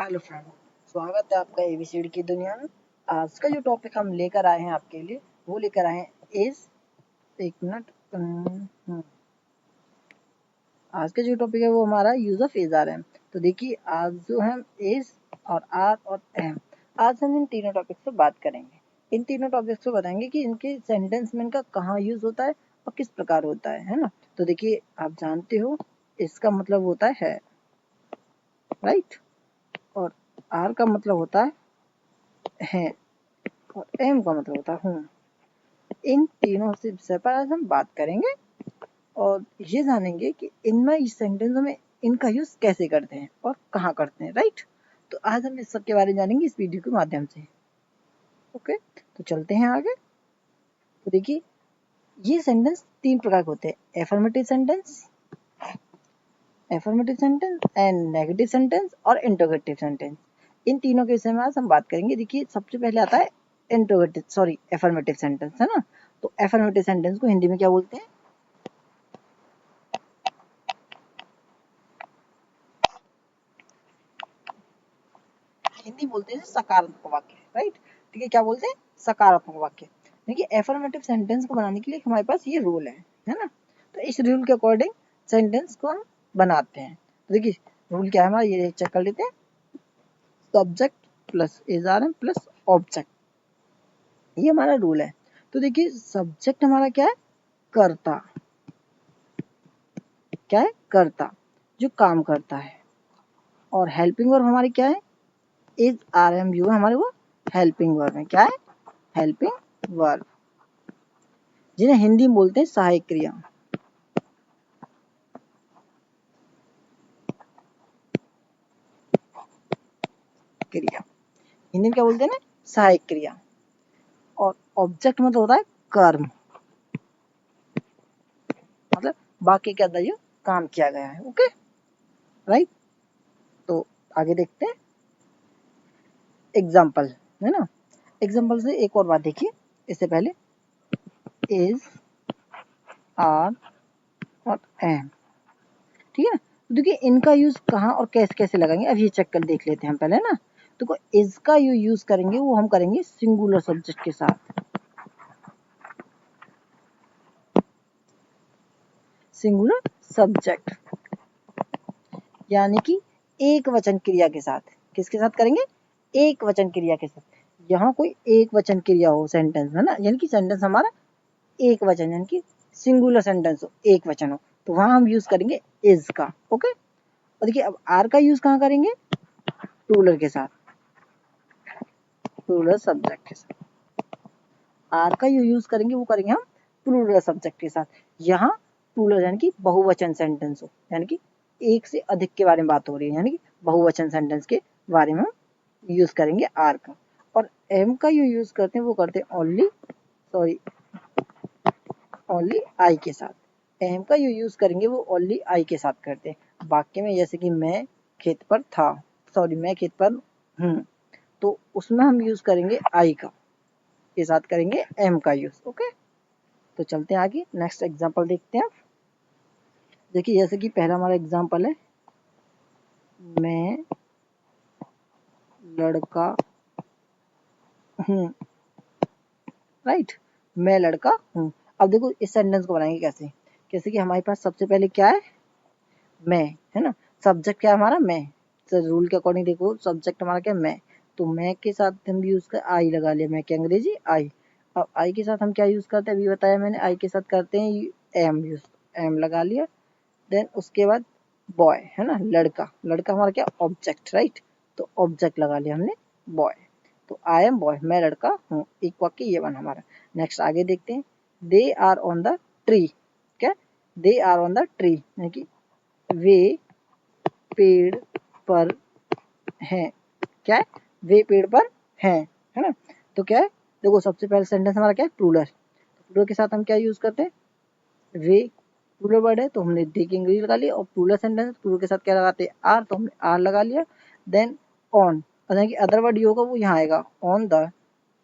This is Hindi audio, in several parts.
हेलो फ्रेंड, स्वागत है आपका एबीसीडी की दुनिया में। आज का जो टॉपिक हम लेकर आए हैं आपके लिए वो लेकर आए हैं इज एक मिनट आज का जो टॉपिक है वो हमारा use of is are am. तो देखिए, आज जो है इज और आर और एम, आज हम इन तीनों टॉपिक्स पे बात करेंगे। इन तीनों टॉपिक्स पे बताएंगे कि इनके सेंटेंस में इनका कहाँ यूज होता है और किस प्रकार होता है ना। तो देखिए, आप जानते हो इसका मतलब होता है राइट, और आर का मतलब होता है और एम का मतलब होता है हूँ। इन तीनों से विषय पर आज हम बात करेंगे और ये जानेंगे कि इनमें इस सेंटेंस में इनका यूज कैसे करते हैं और कहाँ करते हैं राइट। तो आज हम इस सब के बारे में जानेंगे इस वीडियो के माध्यम से। ओके, तो चलते हैं आगे। तो देखिए, ये सेंटेंस तीन प्रकार के होते हैं: affirmative sentence and negative sentence और इंटरोगेटिव सेंटेंस। इन तीनों के विषय में आज हम बात करेंगे। देखिए, सबसे पहले आता है एफर्मेटिव सेंटेंस, है ना। तो एफर्मेटिव सेंटेंस को हिंदी में क्या बोलते हैं? हिंदी बोलते हैं सकारात्मक वाक्य, राइट। ठीक है, क्या बोलते हैं? सकारात्मक वाक्य। देखिए, एफर्मेटिव सेंटेंस को बनाने के लिए हमारे पास ये रूल है ना। तो इस रूल के अकॉर्डिंग सेंटेंस को हम बनाते हैं। तो देखिए, रूल क्या है हमारा, ये चेक कर लेते हैं। Subject plus is are am plus object, ये हमारा रूल है। तो देखिए, सब्जेक्ट हमारा क्या है? कर्ता। क्या है? कर्ता, जो काम करता है। और हेल्पिंग वर्ब हमारी क्या है? इज आर एम यू हमारे वो हेल्पिंग वर्ब है। क्या है? हेल्पिंग वर्ब, जिन्हें हिंदी में बोलते हैं सहायक क्रिया। हिंदी में क्या बोलते हैं ना? सहायक क्रिया। और ऑब्जेक्ट मतलब होता है कर्म, मतलब वाक्य के अंदर जो काम किया गया है। Okay, right. तो आगे देखते हैं एग्जाम्पल, है ना। एग्जाम्पल से एक और बात देखिए इससे पहले, इज आर और एम, ठीक है ना। तो देखिए, इनका यूज कहाँ और कैसे कैसे लगाएंगे, अब ये चेक कर देख लेते हैं हम पहले ना। तो इज का यूज करेंगे वो हम करेंगे सिंगुलर सब्जेक्ट के साथ। सिंगुलर सब्जेक्ट यानी कि एक वचन क्रिया के साथ। किसके साथ करेंगे? एक वचन क्रिया के साथ। यहाँ कोई एक वचन क्रिया हो सेंटेंस में ना, यानी कि सेंटेंस हमारा एक वचन, यानी कि सिंगुलर सेंटेंस हो, एक वचन हो, तो वहां हम यूज करेंगे इज का। ओके, और देखिए, अब आर का यूज कहाँ करेंगे? प्लूरल के साथ, प्लूरल सब्जेक्ट के साथ। आर का यूज करेंगे वो करेंगे हम प्लूरल सब्जेक्ट के साथ। यहाँ प्लूरल यानी कि बहुवचन सेंटेंस हो, यानी कि एक से अधिक के बारे में बात हो रही है, यानी कि बहुवचन सेंटेंस के बारे में हम यूज करेंगे आर का। और एम का यूज करते हैं वो करते हैं ओनली आई के साथ। एम का यूज करेंगे वो ओनली आई के साथ करते हैं वाक्य में, जैसे कि मैं खेत पर था, मैं खेत पर हूँ, तो उसमें हम यूज करेंगे आई का के साथ करेंगे एम का यूज। ओके, तो चलते हैं आगे, नेक्स्ट एग्जांपल देखते हैं। देखिए, जैसे कि पहला हमारा एग्जांपल है, मैं लड़का हूँ, राइट। मैं लड़का हूँ। अब देखो, इस सेंटेंस को बनाएंगे कैसे। जैसे कि हमारे पास सबसे पहले क्या है? मैं, है ना। सब्जेक्ट क्या है हमारा? मैं। तो रूल के अकॉर्डिंग देखो, सब्जेक्ट हमारा क्या है? मैं। तो मैं के साथ हम यूज कर आई लगा लिया, मैं के अंग्रेजी आई। अब आई के साथ हम क्या यूज करते हैं, अभी बताया मैंने, आई के साथ करते हैं एम यूज, एम लगा लिया। देन उसके बाद बॉय, है ना, लड़का। लड़का हमारा क्या? Object, right. तो ऑब्जेक्ट लगा लिया हमने बॉय। तो आई एम बॉय, मैं लड़का हूँ। एक वाक्य ये बना हमारा। नेक्स्ट आगे देखते हैं, they are on the tree. क्या? They are on the tree, यानी कि वे पेड़ पर हैं। क्या है? वे पेड़ पर हैं, है ना। तो क्या है, देखो, सबसे पहले सेंटेंस हमारा क्या है? प्लूरल। प्लूरल के साथ हम क्या यूज करते हैं? वे। प्लूरल वर्ड है तो हमने दे की अंग्रेजी लगा लिया, और प्लूरल सेंटेंस प्लूरल के साथ क्या लगाते हैं? आर, तो हमने आर लगा लिया। देन ऑन, कि अदर वर्ड ये होगा वो यहाँ आएगा, ऑन द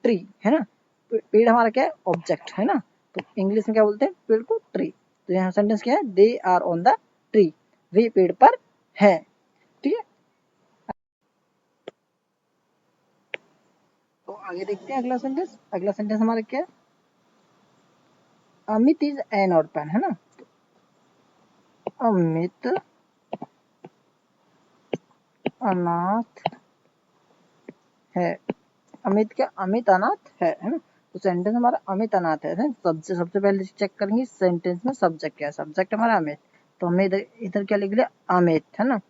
ट्री, है ना। पेड़ हमारा क्या है? ऑब्जेक्ट, है ना। तो इंग्लिश में क्या बोलते हैं पेड़ को? ट्री। तो यहाँ सेंटेंस क्या है? They are on the tree, वे पेड़ पर है। ठीक है, आगे देखते हैं अगला सेंटेंस। अगला सेंटेंस हमारा क्या है, अमित इज एन ऑर्फन, है ना। अमित अनाथ है। अमित क्या, अमित अनाथ है ना। तो सेंटेंस हमारा अमित अनाथ है। सबसे पहले चेक करेंगे सेंटेंस में सब्जेक्ट क्या है। सब्जेक्ट हमारा अमित, तो हमने इधर इधर क्या लिख लिया, अमित, है ना।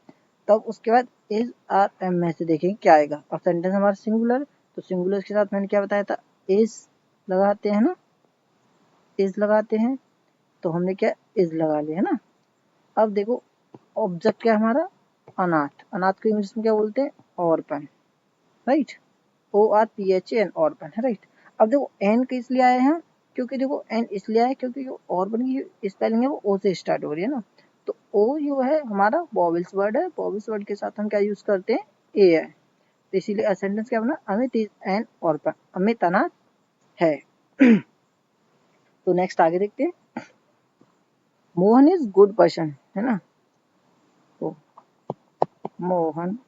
तब उसके बाद इज आर एम में से देखेंगे क्या आएगा। और सेंटेंस हमारा सिंगुलर, तो सिंगुलर के साथ मैंने क्या बताया था, इज लगाते हैं ना, इज लगाते हैं। तो हमने क्या, इज लगा लिया, है ना। अब देखो ऑब्जेक्ट क्या है हमारा, अनाथ। अनाथ को इंग्लिश में क्या बोलते हैं, ऑर्फन, राइट। ORPHAN, ऑर्फन, है, राइट। अब देखो एन किस लिए आए हैं, क्योंकि देखो एन इसलिए आया क्योंकि जो ऑर्फन की स्पेलिंग है वो ओ से स्टार्ट हो रही है ना। तो ओ जो है हमारा वॉवेल्स वर्ड है, वॉवेल्स वर्ड के साथ हम क्या यूज करते हैं, ए है। तो इसीलिए सेंटेंस क्या बना, Amit is an orphan, Amit अनाथ है। तो नेक्स्ट आगे देखते हैं, मोहन इज गुड पर्सन, है ना। तो मोहन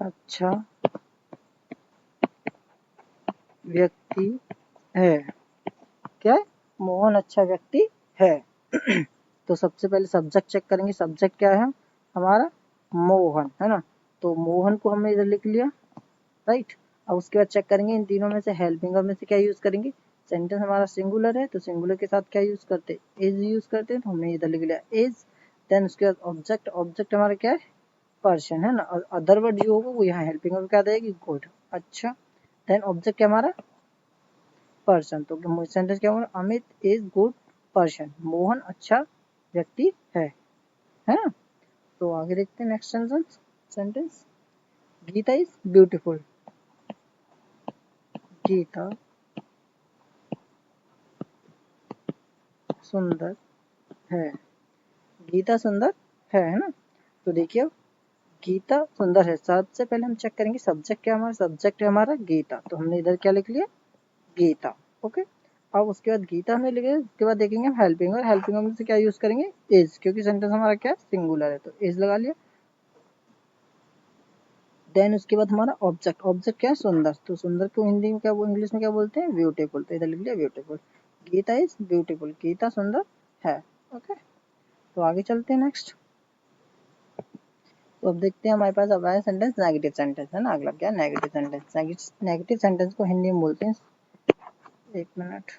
अच्छा व्यक्ति है। क्या है, मोहन अच्छा व्यक्ति है। तो सबसे पहले सब्जेक्ट चेक करेंगे। सब्जेक्ट क्या है हमारा, मोहन, है ना। तो मोहन को हमने इधर लिख लिया, राइट। अब उसके बाद चेक करेंगे इन तीनों में से हेल्पिंग वर्ब में से क्या यूज करेंगे। सेंटेंस हमारा सिंगुलर है, तो सिंगुलर के साथ क्या यूज करते हैं, इज यूज करते हैं। तो हमने इधर लिख लिया इज। देन उसके बाद ऑब्जेक्ट, ऑब्जेक्ट हमारा क्या है, पर्सन, है ना। और अदर वर्ड जो होगा वो यहाँ हेल्पिंग वर्ब क्या देगी, गुड, अच्छा। देन ऑब्जेक्ट क्या हमारा, पर्सन। तो सेंटेंस क्या होगा, Amit is good person, Mohan अच्छा व्यक्ति है ना। तो आगे देखते हैं next sentence. Sentence, Geeta is beautiful, Geeta सुंदर है, गीता सुंदर है ना। तो देखिए गीता सुंदर है। सबसे पहले हम चेक करेंगे सब्जेक्ट क्या, हमारा सब्जेक्ट है हमारा गीता, तो हमने इधर क्या लिख लिया, गीता, ओके। अब उसके बाद गीता हमने लिखे, उसके बाद देखेंगे हम हेल्पिंग, और हेल्पिंग में से क्या यूज करेंगे, इज, क्योंकि सेंटेंस हमारा क्या है, सिंगुलर है, तो इज लगा लिया। देन उसके बाद हमारा ऑब्जेक्ट, ऑब्जेक्ट क्या है, सुंदर। तो सुंदर को हिंदी में क्या, वो इंग्लिश में क्या बोलते हैं, ब्यूटीफुल, तो इधर लिख लिया beautiful. Geeta is beautiful, Geeta सुंदर है, ओके। तो आगे चलते हैं नेक्स्ट। तो अब देखते हैं हमारे पास अब आया सेंटेंस नेगेटिव सेंटेंस, है ना। अगला क्या, नेगेटिव सेंटेंस। नेगेटिव सेंटेंस को हिंदी में बोलते हैं, एक मिनट,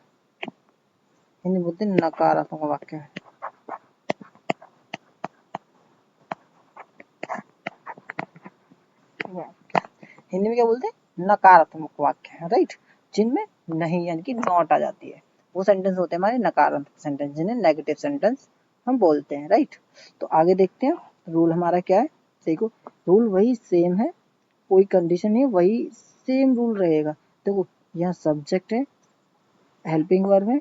हिंदी में बोलते हैं नकारात्मक वाक्य। हिंदी में क्या बोलते हैं, नकारात्मक वाक्य है, राइट। जिनमें नहीं यानी कि नॉट आ जाती है, वो सेंटेंस होते हैं हमारे नकारात्मक सेंटेंस, जिन्हें नेगेटिव सेंटेंस हम बोलते हैं, राइट। तो आगे देखते हैं रूल हमारा क्या है। देखो रूल वही सेम है, कोई कंडीशन नहीं, वही सेम रूल रहेगा। देखो यहाँ सब्जेक्ट है, हेल्पिंग वर्ब है,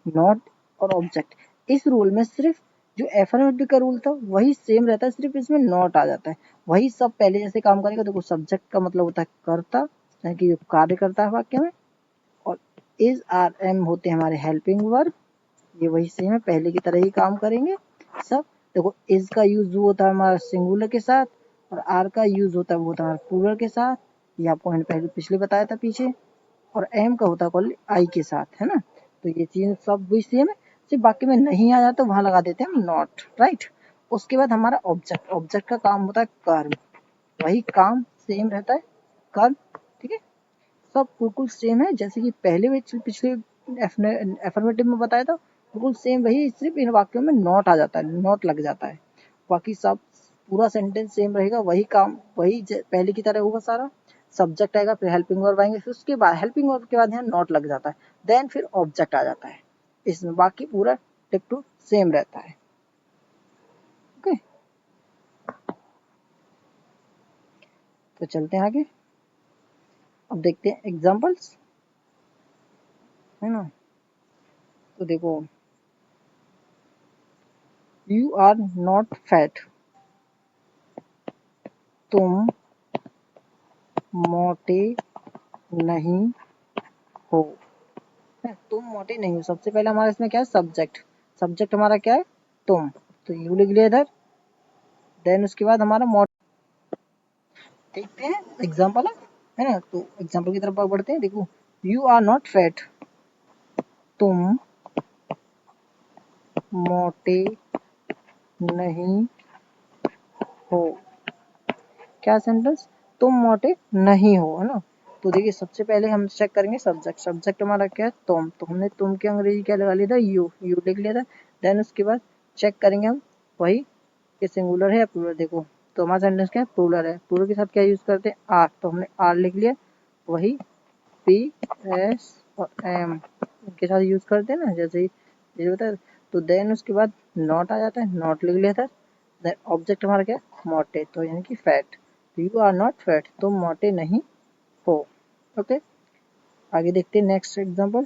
नॉट और ऑब्जेक्ट। इस रूल में सिर्फ जो एफर्मेटिव का रूल था वही सेम रहता है, सिर्फ इसमें नॉट आ जाता है, वही सब पहले जैसे काम करेगा। देखो सब्जेक्ट का मतलब होता है कर्ता, यानी कि जो कार्य करता है वाक्य में, और इज आर एम होते हैं हमारे हेल्पिंग वर्ब, ये वही सेम है, पहले की तरह ही काम करेंगे सब। देखो इज का यूज होता है हमारा सिंगुलर के साथ, और आर का यूज होता है वो होता है हमारा प्लूरल के साथ, ये आपको मैंने पहले पिछले बताया था पीछे। और एम का होता है कॉल आई के साथ, है ना। तो ये चीज सब भी सेम है, सिर्फ बाकी में नहीं आ जाता वहां लगा देते हैं हम नॉट, राइट। उसके बाद हमारा ऑब्जेक्ट, ऑब्जेक्ट का काम होता है कर्म, वही काम सेम रहता है, कर्म, ठीक है। सब बिल्कुल सेम है, जैसे कि पहले पिछले एफर्मेटिव में बताया था, बिल्कुल सेम वही, सिर्फ इन वाक्यों में नॉट आ जाता है, नॉट लग जाता है। बाकी सब पूरा सेंटेंस सेम रहेगा, वही काम वही पहले की तरह होगा सारा। सब्जेक्ट आएगा, फिर हेल्पिंग वर्ब आएंगे, फिर उसके बाद हेल्पिंग वर्ब के बाद यहाँ नॉट लग जाता है, देन फिर ऑब्जेक्ट आ जाता है इसमें। बाकी पूरा टिक टू सेम रहता है, ओके। तो चलते हैं आगे, अब देखते हैं एग्जाम्पल्स, है ना। तो देखो, यू आर नॉट फैट, तुम मोटे नहीं हो, तुम मोटे नहीं हो। सबसे पहले हमारा इसमें क्या है, सब्जेक्ट, सब्जेक्ट हमारा क्या है, तुम, तो यू लिख लिया इधर। देन उसके बाद हमारा मोटे, देखते हैं एग्जाम्पल है। है ना। तो एग्जाम्पल की तरफ बढ़ते हैं। देखो, यू आर नॉट फैट, तुम मोटे नहीं हो। क्या सेंटेंस, तुम मोटे नहीं हो, है ना। तो देखिए सबसे पहले हम चेक करेंगे सब्जेक्ट। सब्जेक्ट हमारा क्या है, तुम। तो हमने तुम के अंग्रेजी क्या लगा लिया था, यू लिख लिया था। देन उसके बाद चेक करेंगे हम वही कि सिंगुलर है या प्लूरल। देखो तो हमारा सेंटेंस क्या है, प्लूरल है। प्लूरल के साथ क्या यूज करते हैं, आर। तो हमने आर लिख लिया। वही पी एस और एम इनके साथ यूज करते हैं ना, जैसे ही ये होता है। तो देन उसके बाद नॉट आ जाता है, नॉट लिख लिया था। देन ऑब्जेक्ट हमारा क्या है, मोटे, तो यानी कि fat. You are not fat, तुम मोटे नहीं हो। ओके, आगे देखते हैं next example.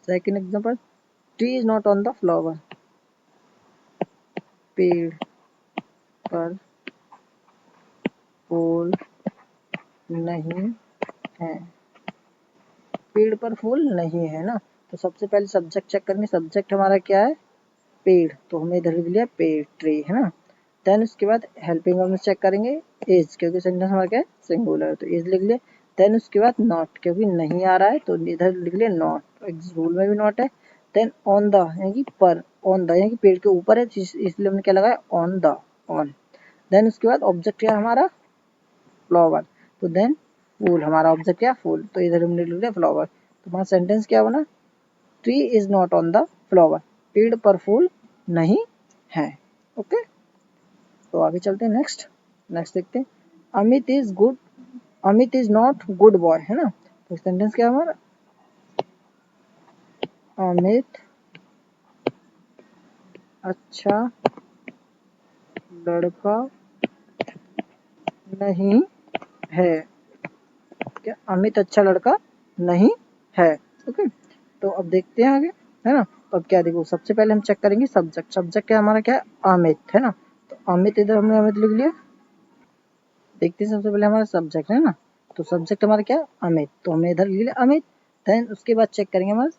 Second example, tree is not on the flower, पेड़ पर फूल नहीं है। पेड़ पर फूल नहीं है ना। तो सबसे पहले सब्जेक्ट चेक करेंगे। सब्जेक्ट हमारा क्या है, पेड़। तो हमने इधर लिख लिया पेड़, ट्री, है ना। देन उसके बाद हेल्पिंग वर्ब में चेक करेंगे इज, क्योंकि सेंटेंस हमारा क्या है, सिंगुलर, तो इज लिख लिया। देन उसके बाद नॉट, क्योंकि नहीं आ रहा है तो इधर लिख लिया नॉट, रूल में भी नॉट है। देन ऑन द यानी कि पर, ऑन द यानी कि पेड़ के ऊपर है, इसलिए हमने क्या लगाया, ऑन द, ऑन। देन उसके बाद ऑब्जेक्ट क्या है हमारा, फ्लावर। तो देन फूल, हमारा ऑब्जेक्ट क्या, फूल, तो इधर हमने लिख लिया फ्लावर। तो हमारा सेंटेंस क्या बना, tree is not on the flower, पेड़ पर फूल नहीं है। ओके, तो आगे चलते हैं नेक्स्ट। नेक्स्ट देखते हैं, Amit is good, Amit is not good boy, है ना। तो सेंटेंस क्या है हमारा, अमित अच्छा लड़का नहीं है। क्या, अमित अच्छा लड़का नहीं है। ओके, तो अब देखते हैं आगे, है ना। तो अब क्या, देखो सबसे पहले हम चेक करेंगे सब्जेक्ट। सब्जेक्ट क्या हमारा क्या है, अमित, है ना। तो अमित, इधर हमने अमित लिख लिया। देखते हैं सबसे पहले हमारा सब्जेक्ट, है ना। तो सब्जेक्ट हमारा क्या है, अमित, तो हमने इधर लिख लिया अमित। देन उसके बाद चेक करेंगे हमारा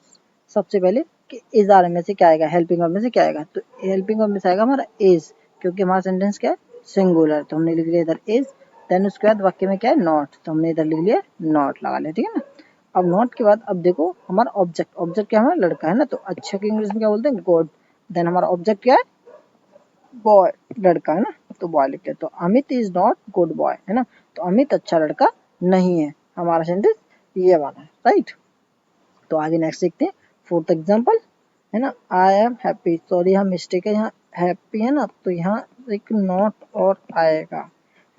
सबसे पहले कि इज आर में से क्या आएगा, हेल्पिंग वर्ब में से क्या आएगा। तो हेल्पिंग वर्ब में से आएगा हमारा इज, क्योंकि हमारा सेंटेंस क्या है, सिंगुलर, तो हमने लिख लिया इधर इज। देन उसके बाद वाक्य में क्या है, नॉट, तो हमने इधर लिख लिया नॉट लगा लिया, ठीक है ना। अब नॉट के बाद अब देखो हमारा ऑब्जेक्ट, ऑब्जेक्ट क्या है हमारा लड़का, है ना। तो अच्छा की इंग्लिश में क्या बोलते हैं, गॉड। देन हमारा ऑब्जेक्ट क्या है, बॉय, लड़का, है ना। तो बॉय लिखते हैं। तो Amit is not good boy, है ना। तो अमित अच्छा लड़का नहीं है, हमारा सेंटेंस ये वाला है, राइट। तो आगे नेक्स्ट देखते हैं, फोर्थ एग्जांपल, है ना। आई एम हैप्पी, सॉरी यहाँ मिस्टेक है, यहाँ हैप्पी है ना, तो यहाँ एक नॉट और आएगा,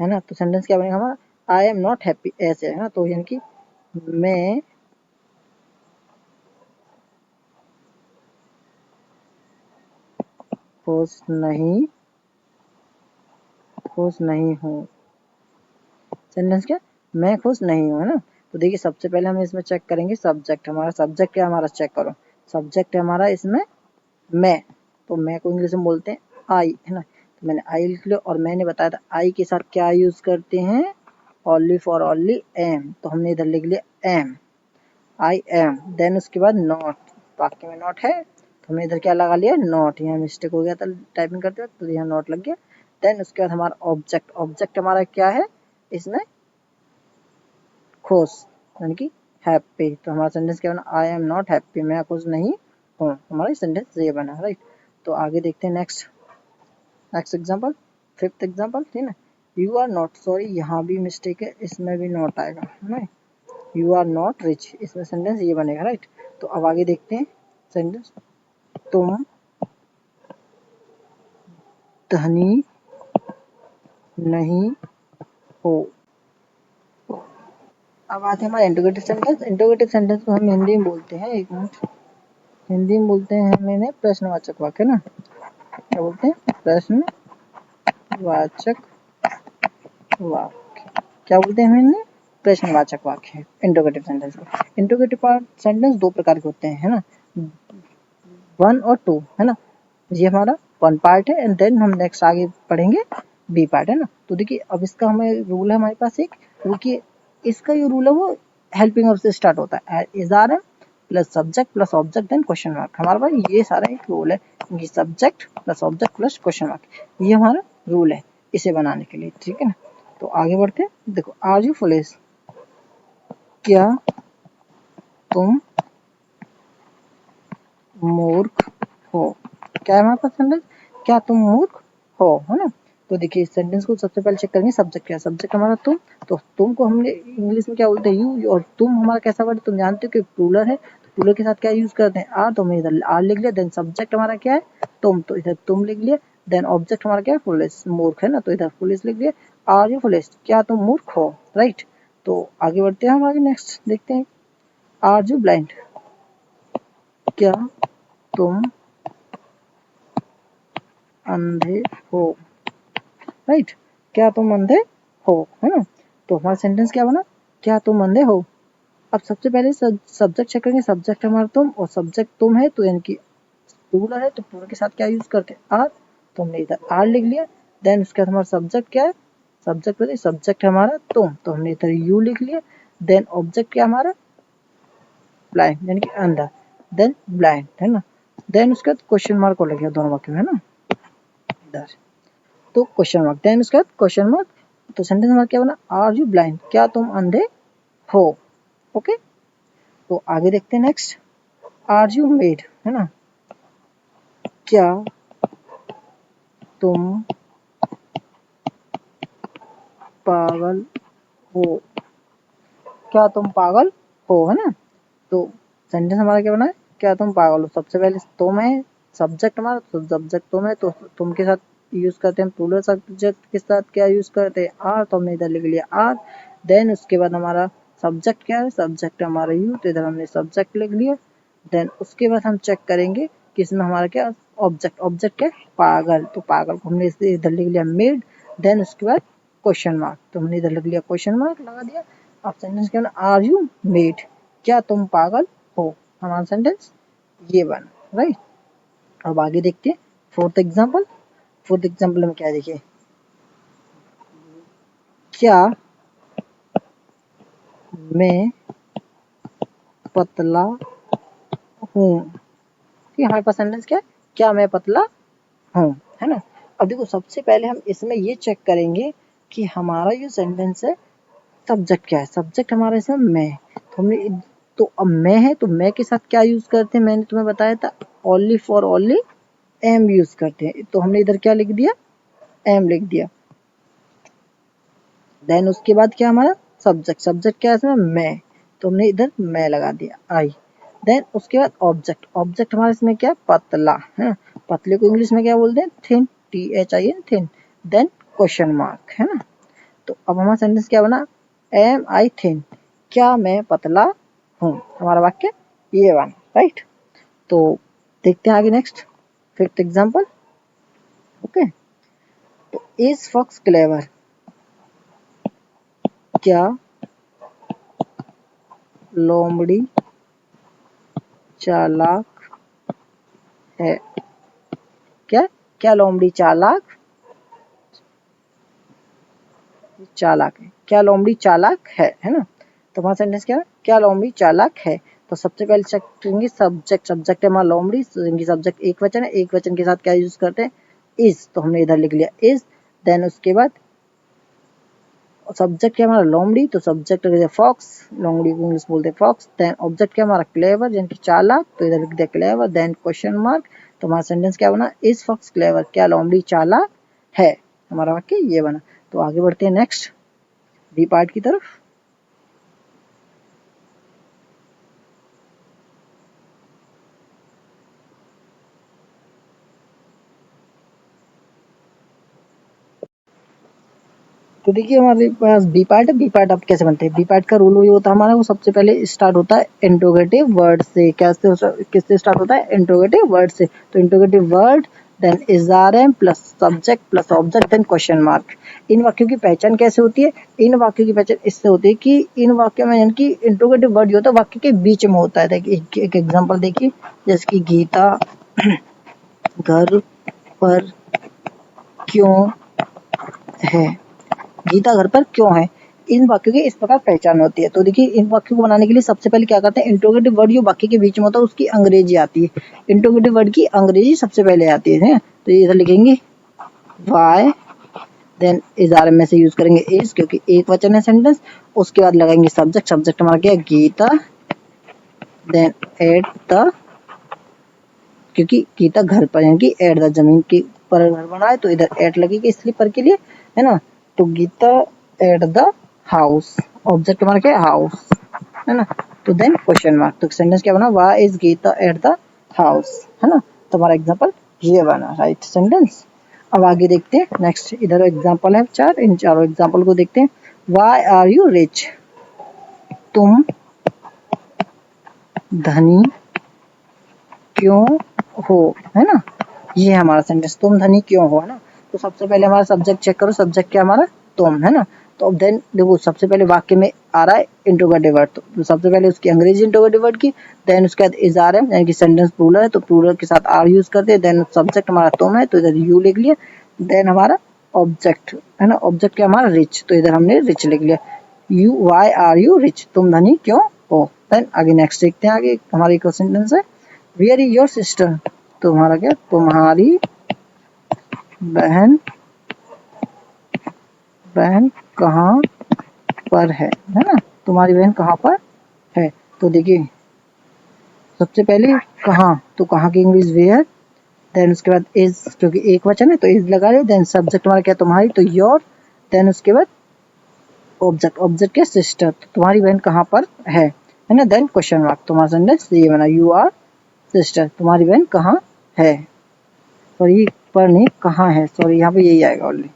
है ना। तो सेंटेंस क्या बनेगा हमारा, आई एम नॉट हैप्पी, ऐसे, है ना। तो यानी कि मैं खुश नहीं, खुश नहीं हूँ। सेंटेंस क्या, मैं खुश नहीं हूँ, है ना। तो देखिए सबसे पहले हम इसमें चेक करेंगे सब्जेक्ट। हमारा सब्जेक्ट क्या, हमारा चेक करो। सब्जेक्ट है हमारा इसमें मैं, तो मैं को इंग्लिश में बोलते हैं आई, है ना। तो मैंने आई लिख लिया, और मैंने बताया था आई के साथ क्या यूज करते हैं, ओनली फॉर ओनली एम, तो हमने इधर लिख लिया एम, आई एम। देन उसके बाद नॉट, वाक्य में नॉट है, तो हमने इधर क्या लगा लिया, नॉट। यहाँ मिस्टेक हो गया था टाइपिंग करते वक्त, तो यहाँ नॉट लग गया। देन उसके बाद हमारा ऑब्जेक्ट, ऑब्जेक्ट हमारा क्या है इसमें, खुश, यानी कि हैप्पी। तो हमारा सेंटेंस क्या बना, आई एम नॉट हैप्पी, मैं खुश नहीं हूँ, हमारा सेंटेंस ये बना, राइट। तो आगे देखते हैं next. Next example, fifth example, ठीक है ना। यू आर नॉट, सॉरी यहाँ भी मिस्टेक है, इसमें भी नॉट आएगा, है ना। यू आर नॉट रिच, इसमें सेंटेंस ये बनेगा, राइट। तो अब आगे देखते हैं सेंटेंस, तुम धनी नहीं हो। अब आते हैं हमारे इंटरोगेटिव सेंटेंस। इंटरोगेटिव सेंटेंस को हम हिंदी में बोलते हैं, एक मिनट, हिंदी में बोलते हैं हम इन्हें प्रश्नवाचक वाक्य, ना। क्या बोलते हैं, प्रश्नवाचक वाक्य। क्या बोलते हैं हम इन्हें, प्रश्नवाचक वाक्य, इंटरोगेटिव सेंटेंस को। इंटरोगेटिव सेंटेंस दो प्रकार के होते हैं, है ना, वन और टू, है ना। ये हमारा वन पार्ट है, एंड देन हम नेक्स्ट आगे पढ़ेंगे बी पार्ट, है ना। तो देखिए अब इसका हमें रूल है हमारे पास एक, क्योंकि इसका जो रूल है वो हेल्पिंग वर्ब से स्टार्ट होता है, is are am plus subject plus object then question mark, हमारे पास ये सारा एक रूल है, कि subject plus object plus question mark, ये हमारा रूल है इसे बनाने के लिए, ठीक है ना। तो आगे बढ़ते हैं, देखो आर यू फुलिश, क्या तुम मूर्ख हो। क्या है हमारे पास सेंटेंस, क्या तुम मूर्ख हो, है ना। तो देखिए इस सेंटेंस को सबसे पहले चेक करेंगे सब्जेक्ट क्या है। सब्जेक्ट हमारा तुम, तो तुम को हमने इंग्लिश में क्या बोलते हैं यू, और तुम हमारा कैसा वर्ड तुम जानते हो कि प्लूरल है, तो प्लूरल के साथ क्या यूज करते हैं आर, तो हमने इधर आर लिख लिया। देन सब्जेक्ट हमारा क्या है तुम, तो इधर तुम लिख लिया। देन ऑब्जेक्ट हमारा क्या है फुलिश, मूर्ख है ना, तो इधर फुलिश लिख लिया। आर यू फुलिश, क्या तुम मूर्ख हो, राइट। तो आगे बढ़ते हैं हम, आगे नेक्स्ट देखते हैं। आर यू ब्लाइंड, क्या तुम अंधे हो, राइट। क्या तुम अंधे हो, है ना। तो हमारा सेंटेंस क्या बना, क्या तुम अंधे हो। अब सबसे पहले सब्जेक्ट चेक करेंगे। सब्जेक्ट हमारा तुम, और सब्जेक्ट तुम है तो यानी कि प्लूरल है, तो प्लूरल के साथ क्या यूज करते हैं आर, तो हमने इधर आर लिख लिया। देन उसके बाद हमारा सब्जेक्ट क्या है, सब्जेक्ट बताइए, सब्जेक्ट हमारा तुम, तो हमने इधर यू लिख लिया। देन ऑब्जेक्ट क्या हमारा ब्लाइंड यानी कि अंधा, देन ब्लाइंड, है ना। देन उसके बाद क्वेश्चन मार्क हो लगे दोनों वाक्य में, है ना इधर, तो क्वेश्चन मार्क। देन उसके बाद क्वेश्चन मार्क, तो सेंटेंस हमारा क्या बना, आर यू ब्लाइंड, क्या तुम अंधे हो। ओके, तो आगे देखते हैं नेक्स्ट। आर यू मेड, है ना, क्या तुम पागल हो, क्या तुम पागल हो, है ना। तो सेंटेंस हमारा क्या बना है, क्या तुम पागल हो। सबसे पहले तुम है, सब्जेक्ट हमारा, तो सब्जेक्ट तुम है, तो तुम के साथ यूज करते हैं प्लूरल सब्जेक्ट के साथ क्या यूज करते हैं आर, तो हमने इधर लिख लिया आर। देन उसके बाद हमारा सब्जेक्ट क्या है, सब्जेक्ट हमारा यू, तो इधर हमने सब्जेक्ट लिख लिया। देन उसके बाद हम चेक करेंगे कि इसमें हमारा क्या ऑब्जेक्ट, ऑब्जेक्ट क्या है पागल, तो पागल को हमने इधर लिख लिया मेड। देन उसके बाद क्वेश्चन मार्क, तो हमने इधर लिख लिया क्वेश्चन मार्क लगा दिया। अब सेंटेंस क्या बना, आर यू मेड, क्या तुम पागल हो, हमारा सेंटेंस ये बना, राइट। अब आगे देखते हैं फोर्थ एग्जाम्पल। फोर्थ एग्जाम्पल में क्या है देखिए, क्या मैं पतला हूँ, कि हमारे पास सेंटेंस क्या है, क्या मैं पतला हूँ, है ना। अब देखो सबसे पहले हम इसमें ये चेक करेंगे कि हमारा जो सेंटेंस है सब्जेक्ट क्या है। सब्जेक्ट हमारा इसमें मैं, तो हमने, तो अब मैं है तो मैं के साथ क्या यूज करते हैं, मैंने तुम्हें बताया था only for only am use करते हैं, तो हमने इधर क्या लिख दिया एम लिख दिया। देन उसके बाद क्या हमारा सब्जेक्ट, सब्जेक्ट क्या है इसमें मैं, तो हमने इधर मैं लगा दिया आई। देन उसके बाद ऑब्जेक्ट, ऑब्जेक्ट हमारे इसमें क्या पतला है, पतले को इंग्लिश में क्या बोलते हैं thin, THIN thin. Then question mark, है ना। तो अब हमारा सेंटेंस क्या बना, एम आई थिन, क्या मैं पतला हूँ, हमारा वाक्य ये बना, राइट। तो देखते हैं आगे नेक्स्ट फिफ्थ एग्जाम्पल। ओके, तो इज फॉक्स क्लेवर, क्या लोमड़ी चालाक है, क्या क्या लोमड़ी चालाक चालाक है, क्या लोमड़ी चालाक है ना। तो हमारा सेंटेंस क्या है, क्या लोमड़ी चालाक है। तो सबसे पहले चेक करेंगे सब्जेक्ट, सब्जेक्ट है हमारा लोमड़ी, सब्जेक्ट एक वचन है, एक वचन के साथ क्या यूज करते हैं इज, तो हमने इधर लिख लिया इज। देन उसके बाद सब्जेक्ट क्या हमारा लोमड़ी, तो सब्जेक्ट फॉक्स, लोमड़ी को इंग्लिश बोलते हैं फॉक्स। देन ऑब्जेक्ट क्या हमारा क्लेवर यानी कि चालाक, तो इधर लिख दिया क्लेवर। देन क्वेश्चन मार्क, तो हमारा सेंटेंस क्या बना, इज फॉक्स क्लेवर, क्या लोमड़ी चालाक है, हमारा वाक्य ये बना। तो आगे बढ़ते हैं नेक्स्ट बी पार्ट की तरफ। तो देखिए हमारे पास बी पार्ट है। बी पार्ट अब कैसे बनते हैं, बी पार्ट का रूल ये होता है हमारा, वो सबसे पहले स्टार्ट होता है इंट्रोगेटिव वर्ड से। कैसे, किससे स्टार्ट होता है, इंट्रोगेटिव वर्ड से। तो interrogative word then is are am plus subject plus object then question mark. इन वाक्यों की पहचान कैसे होती है, इन वाक्यों की पहचान इससे होती है कि इन वाक्यों में यानी कि इंट्रोगेटिव वर्ड जो होता है वाक्य के बीच में होता है। देखिए एक एग्जाम्पल देखिए, जैसे कि गीता घर पर क्यों है, गीता घर पर क्यों है। इन वाक्यों की इस प्रकार पहचान होती है। तो देखिए इन वाक्यों को बनाने के लिए सबसे पहले क्या करते हैं, इंट्रोगेटिव वर्ड जो वाक्य के बीच में होता है उसकी अंग्रेजी आती है, इंट्रोगेटिव वर्ड की अंग्रेजी सबसे पहले आती है। तो ये इधर लिखेंगे why then is are am में से यूज करेंगे इज, क्योंकि एक वचन है सेंटेंस। उसके बाद लगाएंगे सब्जेक्ट, सब्जेक्ट हमारा क्या है गीता, देन एट द, क्योंकि गीता घर पर, यानी कि एट द जमीन के पर घर बना है तो इधर एट लगेगी स्लीपर के लिए, है ना। तो Geeta at the house, object हमारा क्या है हाउस, है ना। तो देन क्वेश्चन मार्क, तो सेंटेंस क्या बना, why is Geeta at the house, है ना। तो हमारा एग्जांपल ये बना राइट सेंटेंस। अब आगे देखते हैं नेक्स्ट, इधर एग्जांपल है चार, इन चारों एग्जांपल को देखते हैं। व्हाई आर यू रिच, तुम धनी क्यों हो, है ना। ये है हमारा सेंटेंस, तुम धनी क्यों हो, है ना। तो सबसे पहले हमारा सब्जेक्ट चेक करो, सब्जेक्ट क्या हमारा तुम, है ना। तो अब देन देखो सबसे पहले वाक्य में आ रहा है इंट्रोगेटिव वर्ड, तो सबसे पहले उसकी अंग्रेजी इंट्रोगेटिव वर्ड की, देन उसके बाद इज आर एम, यानी कि सेंटेंस प्लूरल है तो प्लूरल के साथ आर यूज करते हैं, देन सब्जेक्ट हमारा तुम है तो इधर यू लिख लिया, देन हमारा ऑब्जेक्ट, है ना। ऑब्जेक्ट क्या हमारा रिच, तो इधर हमने रिच लिख लिया, you why are you rich, तुम धनी क्यों हो। देन आगे नेक्स्ट देखते हैं, आगे हमारी एक सेंटेंस है वेयर इज योर सिस्टर, तुम्हारा क्या तुम्हारी बहन, बहन कहाँ पर है ना। तुम्हारी बहन कहाँ पर है, तो देखिए सबसे पहले कहाँ, तो कहाँ की इंग्लिश वेयर, देन उसके बाद इज, क्योंकि एक वचन है तो इज लगा लिया, देन सब्जेक्ट हमारा क्या तुम्हारी तो योर, देन उसके बाद ऑब्जेक्ट, ऑब्जेक्ट क्या सिस्टर, तो तुम्हारी बहन कहाँ पर है ना। देन क्वेश्चन मार्क, तुम्हारा सेंटेंस ये बना यू आर सिस्टर, तुम्हारी बहन कहाँ है, सॉरी पर नहीं कहाँ है, सॉरी यहाँ पे यही आएगा ऑनली,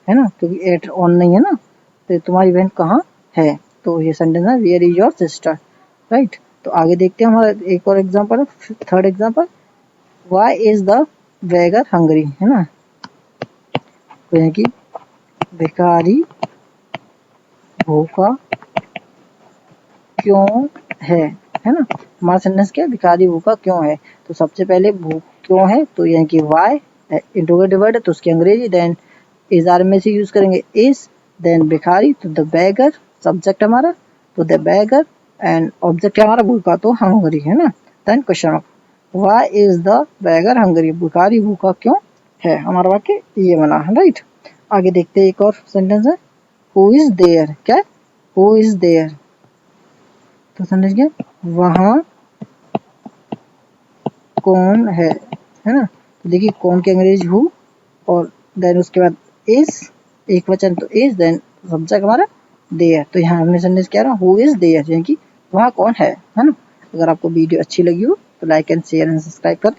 है ना, क्योंकि एट ऑन नहीं है ना। तो तुम्हारी बहन कहाँ है, तो ये सेंटेंस है where is your sister, right. तो आगे देखते हैं हमारा एक और एग्जांपल है, third example, why is the beggar hungry, है ना। तो यानी कि भिखारी भूखा क्यों है ना। हमारा सेंटेंस क्या है भिखारी भूखा क्यों है, तो सबसे पहले भूख क्यों है, तो यानी कि व्हाई इंट्रोगेटिव वर्ड है तो उसकी अंग्रेजी, देन इज आर में से यूज करेंगे इज, देन भिखारी तो द बेगर, सब्जेक्ट हमारा तो द बेगर, एंड ऑब्जेक्ट हमारा भूखा तो हंगरी, है ना। Then question mark, why is the beggar hungry, भिखारी भूखा क्यों है, हमारा वाक्य ये बना है राइट। आगे देखते हैं एक और सेंटेंस है हु इज देयर, क्या हु इज देयर, तो सेंटेंस क्या वहाँ कौन है ना। तो देखिए कौन की अंग्रेजी हु, और देन उसके बाद इज, एक वचन तो इज, देन सब्जेक्ट हमारा देयर, तो यहाँ हमने सेंटेंस क्या रहा हु इज देयर, यानी कि वहाँ कौन है ना। अगर आपको वीडियो अच्छी लगी हो तो like and share and subscribe कर